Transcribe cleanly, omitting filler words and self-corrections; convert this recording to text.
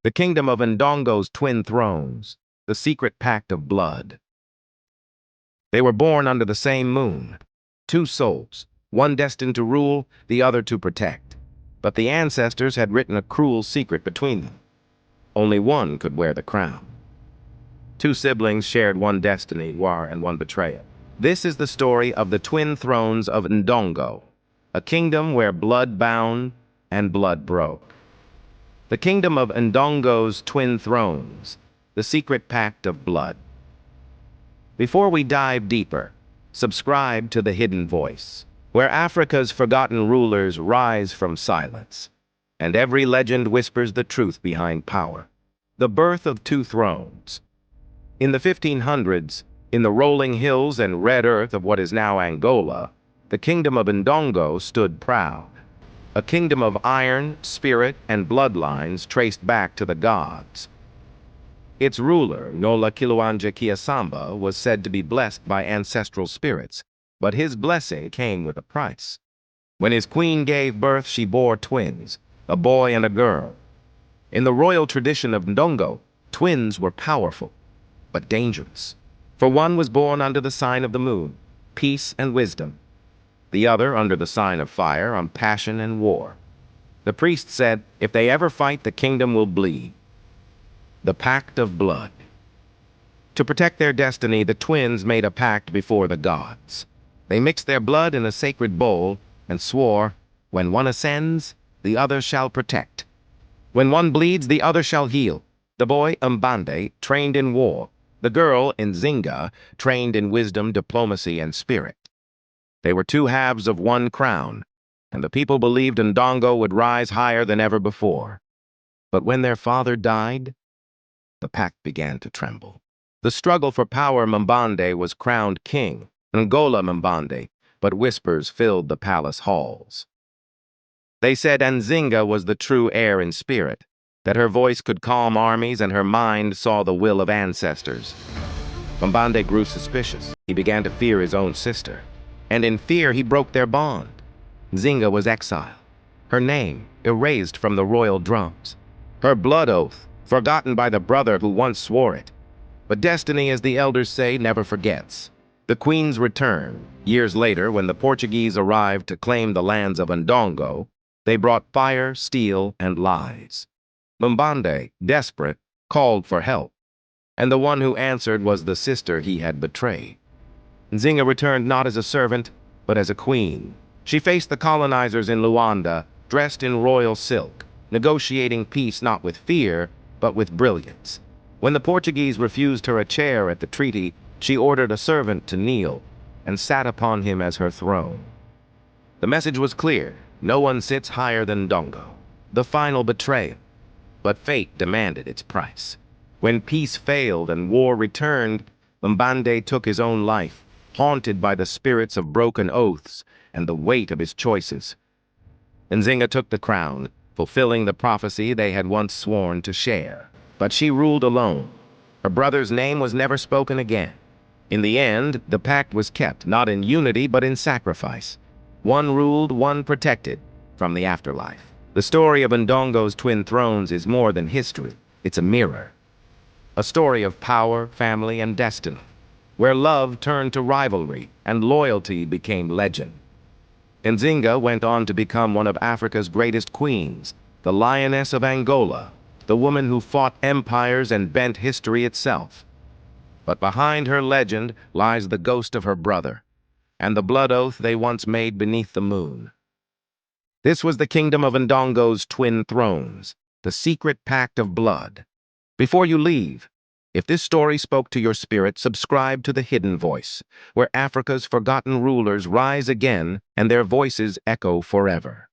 The Kingdom of Ndongo's twin thrones, the secret pact of blood. They were born under the same moon, two souls, one destined to rule, the other to protect. But the ancestors had written a cruel secret between them. Only one could wear the crown. Two siblings shared one destiny, war and one betrayal. This is the story of the twin thrones of Ndongo, a kingdom where blood bound and blood broke. The Kingdom of Ndongo's twin thrones, the secret pact of blood. Before we dive deeper, subscribe to The Hidden Voice, where Africa's forgotten rulers rise from silence, and every legend whispers the truth behind power. The birth of two thrones. In the 1500s, in the rolling hills and red earth of what is now Angola, the Kingdom of Ndongo stood proud. A kingdom of iron, spirit, and bloodlines traced back to the gods. Its ruler, Nola Kiluanja Kiasamba, was said to be blessed by ancestral spirits, but his blessing came with a price. When his queen gave birth, she bore twins, a boy and a girl. In the royal tradition of Ndongo, twins were powerful, but dangerous. For one was born under the sign of the moon, peace and wisdom. The other under the sign of fire, on passion and war. The priest said, if they ever fight, the kingdom will bleed. The Pact of Blood. To protect their destiny, the twins made a pact before the gods. They mixed their blood in a sacred bowl and swore, when one ascends, the other shall protect. When one bleeds, the other shall heal. The boy, Mbande, trained in war. The girl, Nzinga, trained in wisdom, diplomacy, and spirit. They were two halves of one crown, and the people believed Ndongo would rise higher than ever before. But when their father died, the pact began to tremble. The struggle for power, Mbande was crowned king, Angola Mbande, but whispers filled the palace halls. They said Nzinga was the true heir in spirit, that her voice could calm armies and her mind saw the will of ancestors. Mbande grew suspicious. He began to fear his own sister. And in fear, he broke their bond. Nzinga was exiled, her name erased from the royal drums, her blood oath forgotten by the brother who once swore it. But destiny, as the elders say, never forgets. The queen's return, years later, when the Portuguese arrived to claim the lands of Ndongo, they brought fire, steel, and lies. Mbande, desperate, called for help, and the one who answered was the sister he had betrayed. Nzinga returned not as a servant, but as a queen. She faced the colonizers in Luanda, dressed in royal silk, negotiating peace not with fear, but with brilliance. When the Portuguese refused her a chair at the treaty, she ordered a servant to kneel, and sat upon him as her throne. The message was clear: no one sits higher than Ndongo. The final betrayal. But fate demanded its price. When peace failed and war returned, Mbande took his own life, haunted by the spirits of broken oaths and the weight of his choices. Nzinga took the crown, fulfilling the prophecy they had once sworn to share. But she ruled alone. Her brother's name was never spoken again. In the end, the pact was kept, not in unity but in sacrifice. One ruled, one protected, from the afterlife. The story of Ndongo's twin thrones is more than history. It's a mirror. A story of power, family, and destiny, where love turned to rivalry and loyalty became legend. Nzinga went on to become one of Africa's greatest queens, the Lioness of Angola, the woman who fought empires and bent history itself. But behind her legend lies the ghost of her brother, and the blood oath they once made beneath the moon. This was the Kingdom of Ndongo's twin thrones, the secret pact of blood. Before you leave, if this story spoke to your spirit, subscribe to The Hidden Voice, where Africa's forgotten rulers rise again and their voices echo forever.